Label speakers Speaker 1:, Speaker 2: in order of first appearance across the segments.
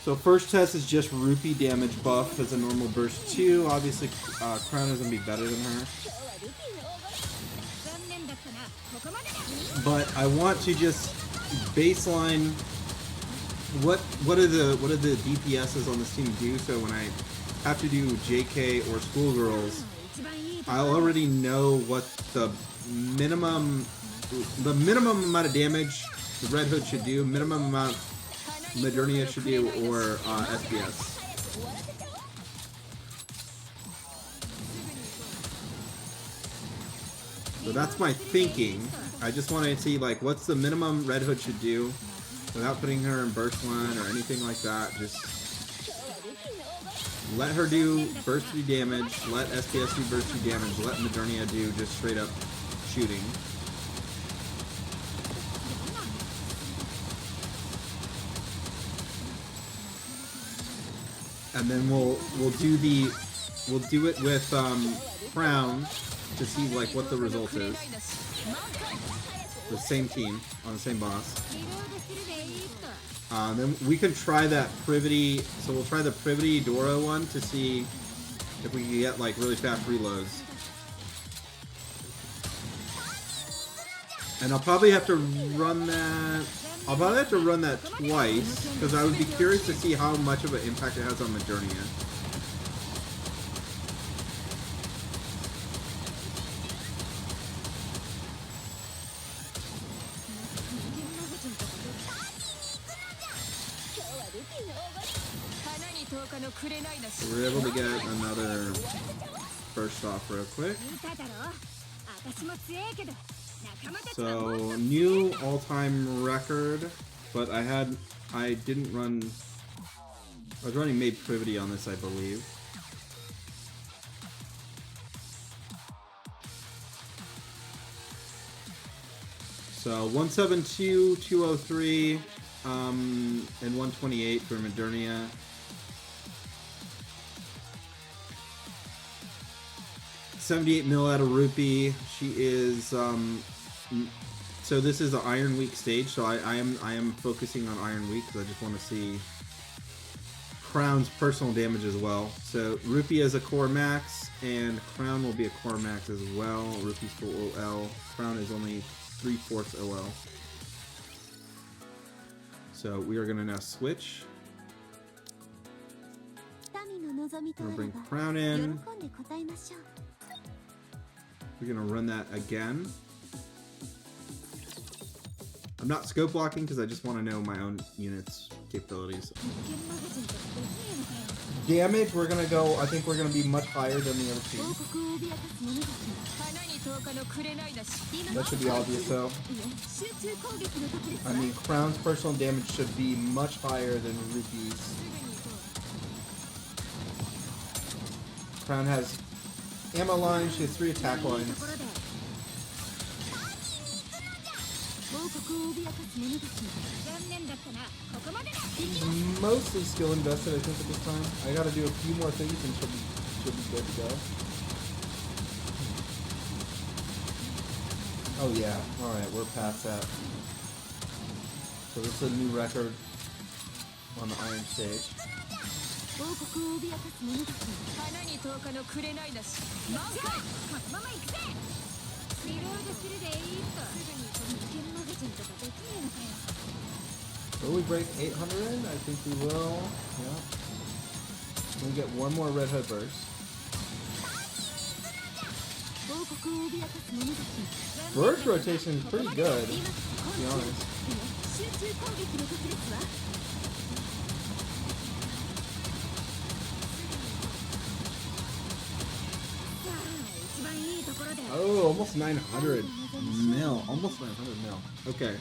Speaker 1: So first test is just Rupee damage buff as a normal burst 2. Obviously, Crown is going to be better than her. But I want to just baseline what are the DPSs on this team do, so when I have to do JK or schoolgirls, I already know what the minimum amount of damage the Red Hood should do, minimum amount Modernia should do, or SPS. So that's my thinking. I just want to see like what's the minimum Red Hood should do without putting her in burst 1 or anything like that. Just let her do burst 3 damage, let SPS do burst 3 damage, let Modernia do just straight up shooting. And then we'll do it with Crown to see like what the result is. The same team on the same boss. Then we can try that Privity. So we'll try the Privity Dora one to see if we can get like really fast reloads. And I'll probably have to run that. I'll probably have to run that twice because I would be curious to see how much of an impact it has on Modernia. So we're able to get another burst off real quick. So new all-time record, but I didn't run. I was running Made Privity on this, I believe. So 172, 203, and 128 for Modernia. $78 mil out of Rupee. She is so this is the Iron Week stage, so I am focusing on Iron Week because I just want to see Crown's personal damage as well. So Rupee is a core max, and Crown will be a core max as well. Rupee's full OL. Crown is only 3/4 OL. So we are gonna now switch. I'm gonna bring Crown in. We're gonna run that again. I'm not scope blocking because I just want to know my own units' capabilities. Damage, we're gonna go. I think we're gonna be much higher than the other team. That should be obvious, though. I mean, Crown's personal damage should be much higher than Rupee's. Crown has ammo line, she has 3 attack lines. Mostly skill invested, I think, at this time. I gotta do a few more things and she'll be good to go. Oh yeah, alright, we're past that. So this is a new record on the Iron stage. Will we break 800? I think we will. Yeah. We'll get one more Red Hood burst. Burst rotation is pretty good, to be honest. Oh, almost 900 mil. Almost 900 mil. Okay.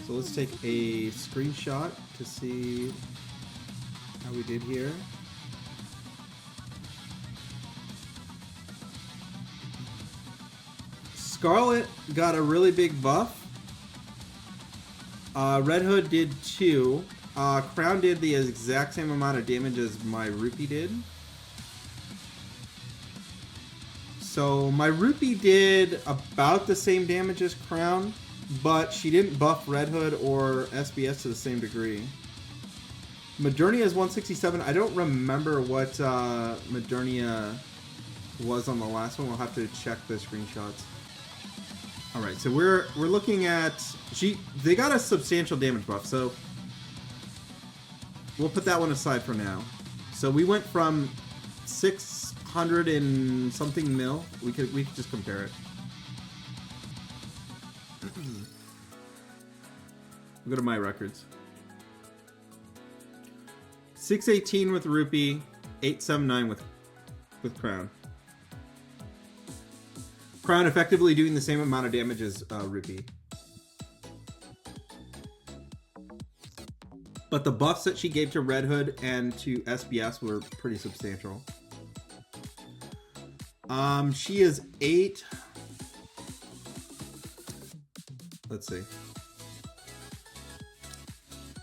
Speaker 1: So let's take a screenshot to see how we did here. Scarlet got a really big buff. Red Hood did 2. Crown did the exact same amount of damage as my Rupee did. So my Rupee did about the same damage as Crown, but she didn't buff Red Hood or SBS to the same degree. Modernia is 167. I don't remember what Modernia was on the last one. We'll have to check the screenshots. All right, so we're looking at they got a substantial damage buff, so we'll put that one aside for now. So we went from 600 and something mil. We could just compare it. Go to my records. 618 with Rupee, 879 with Crown. Crown effectively doing the same amount of damage as Rupee. But the buffs that she gave to Red Hood and to SBS were pretty substantial. She is 8. Let's see.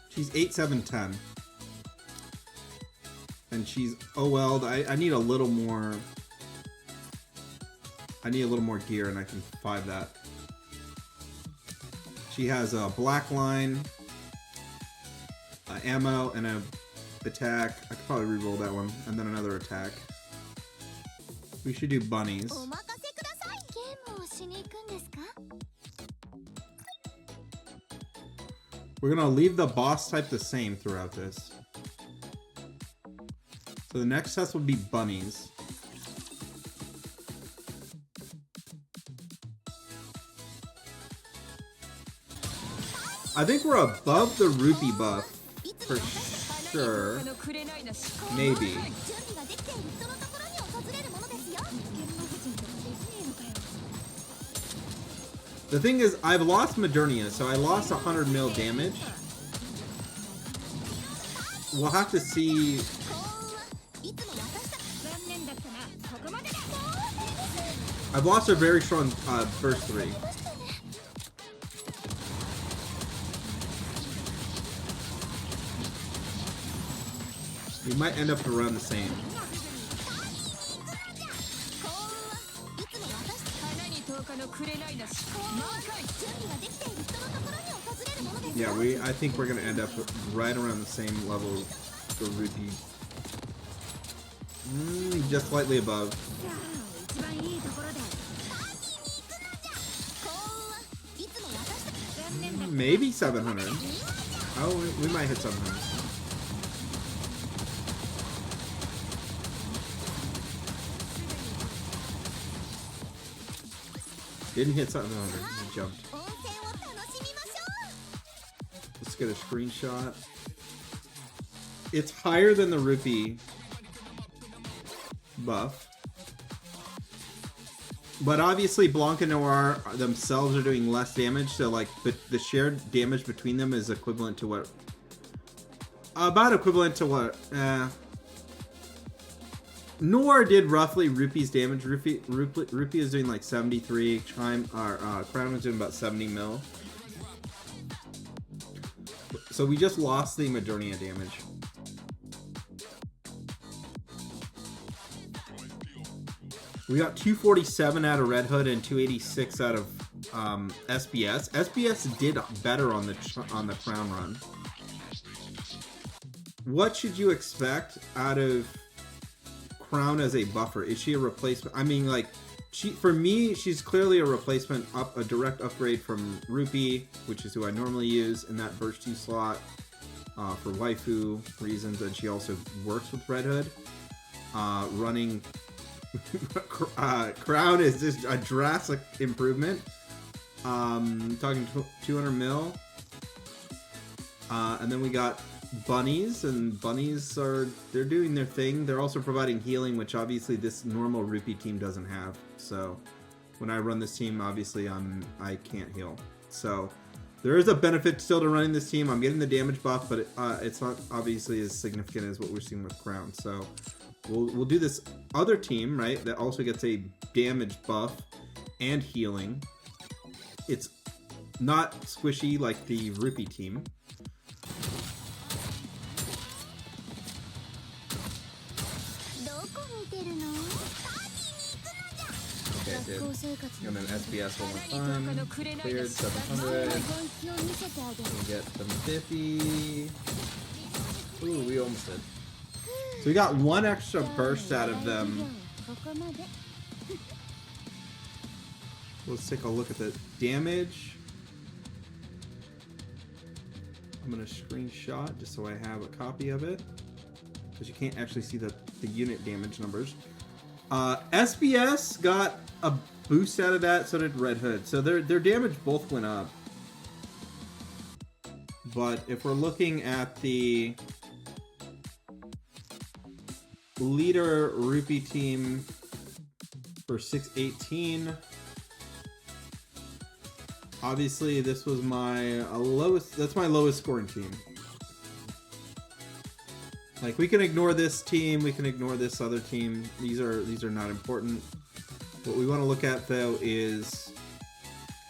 Speaker 1: She's 8-7-10. And she's OL'd. I need a little more. I need a little more gear, and I can 5 that. She has a black line, ammo, and a attack. I could probably reroll that one, and then another attack. We should do bunnies. We're gonna leave the boss type the same throughout this. So the next test would be bunnies. I think we're above the Rupee buff for sure. Maybe. The thing is, I've lost Modernia, so I lost 100 mil damage. We'll have to see. I've lost a very strong first 3. We might end up around the same. Yeah, I think we're gonna end up right around the same level for Rupee. Just slightly above. Maybe 700. Oh, we might hit 700. Didn't hit 700. He jumped. Let's get a screenshot. It's higher than the Rupee buff. But obviously Blanc and Noir themselves are doing less damage, so like the shared damage between them is equivalent to what? About equivalent to what? Noir did roughly Rupee's damage. Rupee is doing like 73. Crown is doing about 70 mil. So we just lost the Modernia damage. We got 247 out of Red Hood and 286 out of SBS. SBS did better on the Crown run. What should you expect out of Crown as a buffer? Is she a replacement? I mean, like, for me, she's clearly a replacement, a direct upgrade from Rupee, which is who I normally use in that burst 2 slot for waifu reasons, and she also works with Red Hood. Running Crown is just a drastic improvement. Talking 200 mil. And then we got bunnies, and bunnies they're doing their thing. They're also providing healing, which obviously this normal Rupee team doesn't have. So when I run this team, obviously I can't heal. So there is a benefit still to running this team. I'm getting the damage buff, but it's not obviously as significant as what we're seeing with Crown. So we'll do this other team, right, that also gets a damage buff and healing. It's not squishy like the Rupee team. Okay, I did. And then SBS one more time. Cleared 700. We get 750. Ooh, we almost did. So we got one extra burst out of them. Let's take a look at the damage. I'm going to screenshot just so I have a copy of it, because you can't actually see the unit damage numbers. SBS got a boost out of that, so did Red Hood. So their damage both went up. But if we're looking at the leader Rupee team for 618, obviously this was my lowest. That's my lowest scoring team. Like, we can ignore this team, we can ignore this other team. These are not important. What we want to look at though is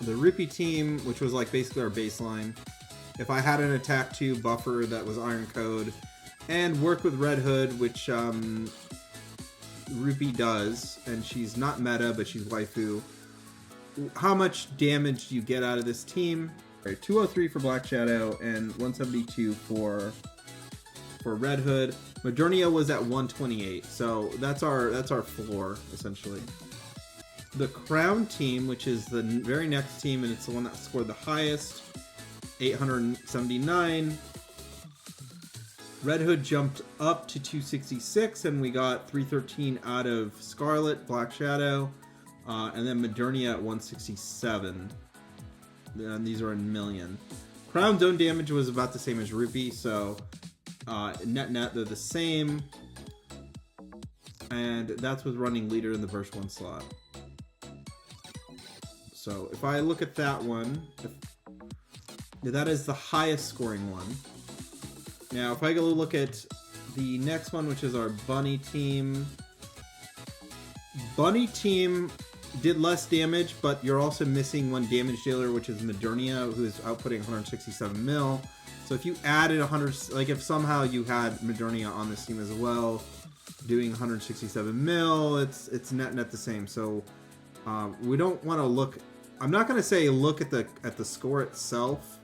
Speaker 1: the Rupee team, which was like basically our baseline. If I had an attack 2 buffer that was Iron Code, and work with Red Hood, which Rupee does, and she's not meta, but she's waifu. How much damage do you get out of this team? Right, 203 for Black Shadow and 172 for Red Hood. Modernia was at 128, so that's our floor essentially. The Crown team, which is the very next team, and it's the one that scored the highest, 879. Red Hood jumped up to 266, and we got 313 out of Scarlet, Black Shadow, and then Modernia at 167. And these are in million. Crown's own damage was about the same as Rupee, so net they're the same. And that's with running leader in the burst 1 slot. So if I look at that one, that is the highest scoring one. Now, if I go look at the next one, which is our Bunny team. Bunny team did less damage, but you're also missing one damage dealer, which is Modernia, who is outputting 167 mil. So if you added 100, like if somehow you had Modernia on this team as well, doing 167 mil, it's net the same. So we don't want to look. I'm not going to say look at the score itself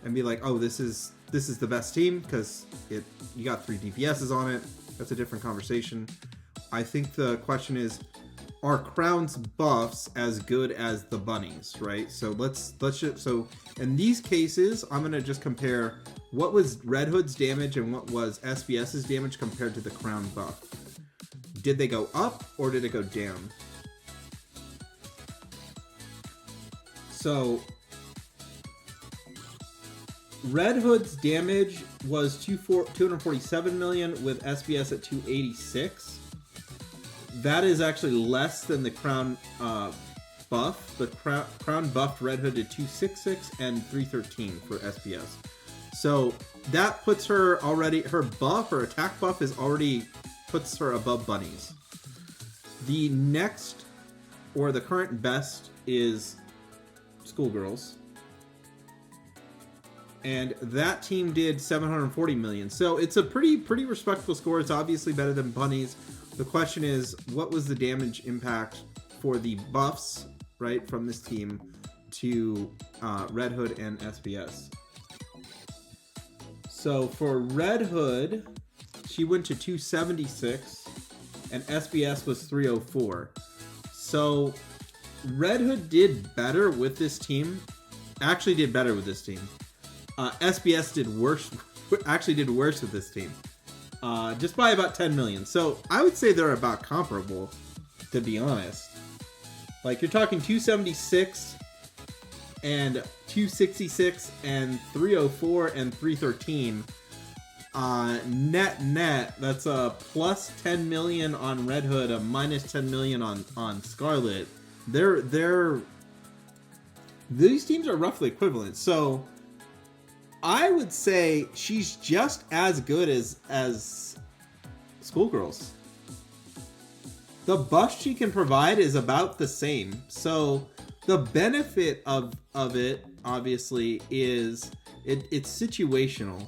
Speaker 1: and be like, oh, this is the best team, because you got 3 DPSs on it. That's a different conversation. I think the question is, are Crown's buffs as good as the bunnies, right? So let's just, so in these cases, I'm gonna just compare what was Red Hood's damage and what was SBS's damage compared to the Crown buff. Did they go up or did it go down? So Red Hood's damage was 247 million with SBS at 286. That is actually less than the Crown buff. The Crown buffed Red Hood to 266 and 313 for SBS. So that puts her already, her attack buff is already puts her above bunnies. The next, or the current best, is Schoolgirls. And that team did 740 million. So it's a pretty respectable score. It's obviously better than bunnies. The question is, what was the damage impact for the buffs, right, from this team to Red Hood and SBS? So for Red Hood, she went to 276, and SBS was 304. So Red Hood did better with this team. Actually did better with this team. SBS did worse. Actually did worse with this team. Just by about 10 million. So I would say they're about comparable, to be honest. Like, you're talking 276 and 266 and 304 and 313. Net, that's a plus 10 million on Red Hood, a minus 10 million on Scarlet. These teams are roughly equivalent. So I would say she's just as good as Schoolgirls. The buff she can provide is about the same. So the benefit of it, obviously, is it's situational.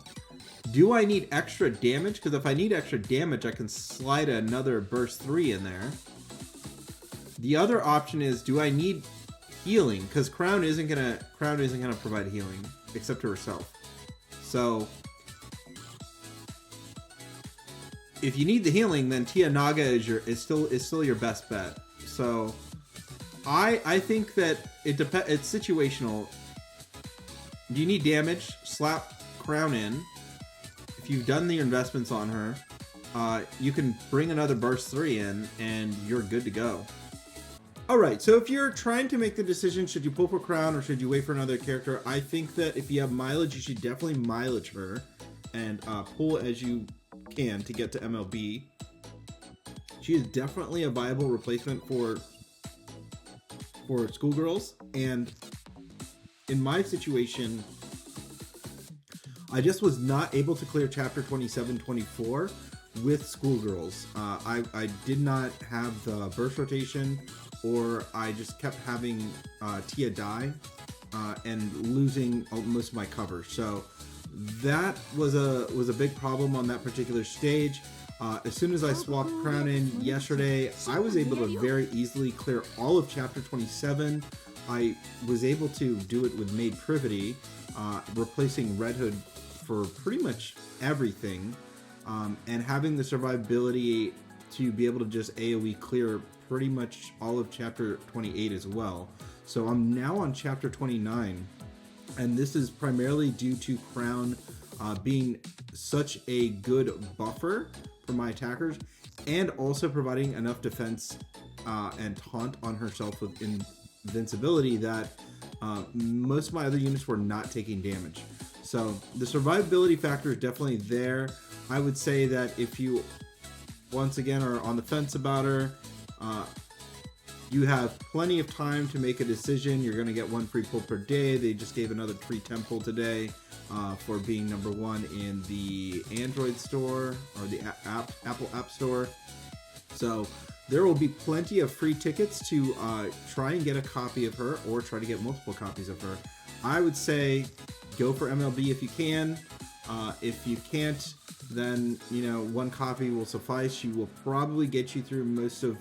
Speaker 1: Do I need extra damage? Because if I need extra damage, I can slide another burst 3 in there. The other option is, do I need healing? Because Crown isn't gonna provide healing except to herself. So if you need the healing, then Tia Naga is still your best bet. So I think that it's situational. Do you need damage? Slap Crown in. If you've done the investments on her, you can bring another Burst 3 in, and you're good to go. Alright, so if you're trying to make the decision, should you pull for Crown or should you wait for another character, I think that if you have mileage, you should definitely mileage her and pull as you can to get to MLB. She is definitely a viable replacement for schoolgirls, and in my situation, I just was not able to clear chapter 27, 24 with schoolgirls. I did not have the burst rotation, or I just kept having Tia die and losing most of my cover. So that was a big problem on that particular stage. As soon as I swapped Crown in yesterday, I was able to very easily clear all of chapter 27. I was able to do it with Maid Privity, replacing Red Hood for pretty much everything, and having the survivability to be able to just AoE clear pretty much all of chapter 28 as well. So I'm now on chapter 29, and this is primarily due to Crown being such a good buffer for my attackers, and also providing enough defense and taunt on herself with invincibility that most of my other units were not taking damage. So the survivability factor is definitely there. I would say that if you, once again, are on the fence about her, you have plenty of time to make a decision. You're going to get one free pull per day. They just gave another free temple today for being #1 in the Android store, or the Apple App Store. So there will be plenty of free tickets to try and get a copy of her, or try to get multiple copies of her. I would say go for MLB if you can. If you can't, then one copy will suffice. She will probably get you through most of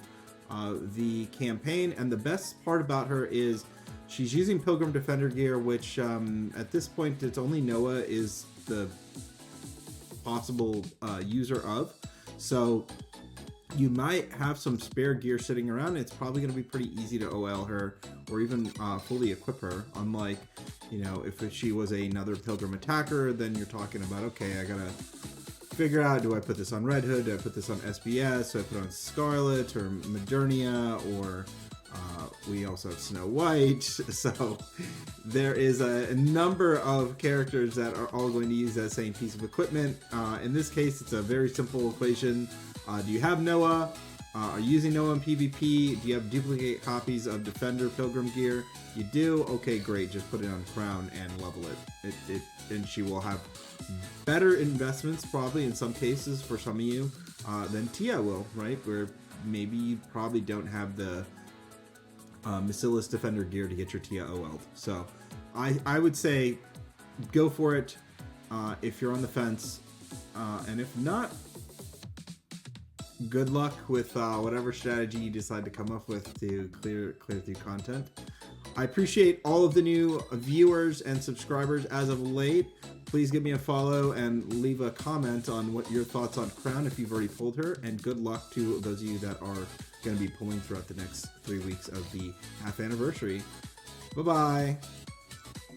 Speaker 1: the campaign, and the best part about her is she's using Pilgrim Defender gear, which at this point it's only Noah is the possible user of. So you might have some spare gear sitting around. It's probably going to be pretty easy to OL her, or even fully equip her. Unlike, if she was another Pilgrim attacker, then you're talking about, okay, I gotta figure out, do I put this on Red Hood, do I put this on SBS, do I put it on Scarlet or Modernia, or we also have Snow White. So there is a number of characters that are all going to use that same piece of equipment. In this case, it's a very simple equation. Do you have Noah? Are you using Noah in PvP? Do you have duplicate copies of Defender Pilgrim gear? You do? Okay, great. Just put it on Crown and level it. And she will have better investments, probably in some cases for some of you, than Tia will, right? Where maybe you probably don't have the Bacillus Defender gear to get your Tia OL'd. So I would say go for it if you're on the fence, and if not, good luck with whatever strategy you decide to come up with to clear through content. I appreciate all of the new viewers and subscribers as of late. Please give me a follow and leave a comment on what your thoughts on Crown if you've already pulled her, and good luck to those of you that are going to be pulling throughout the next 3 weeks of the half anniversary. Bye-bye.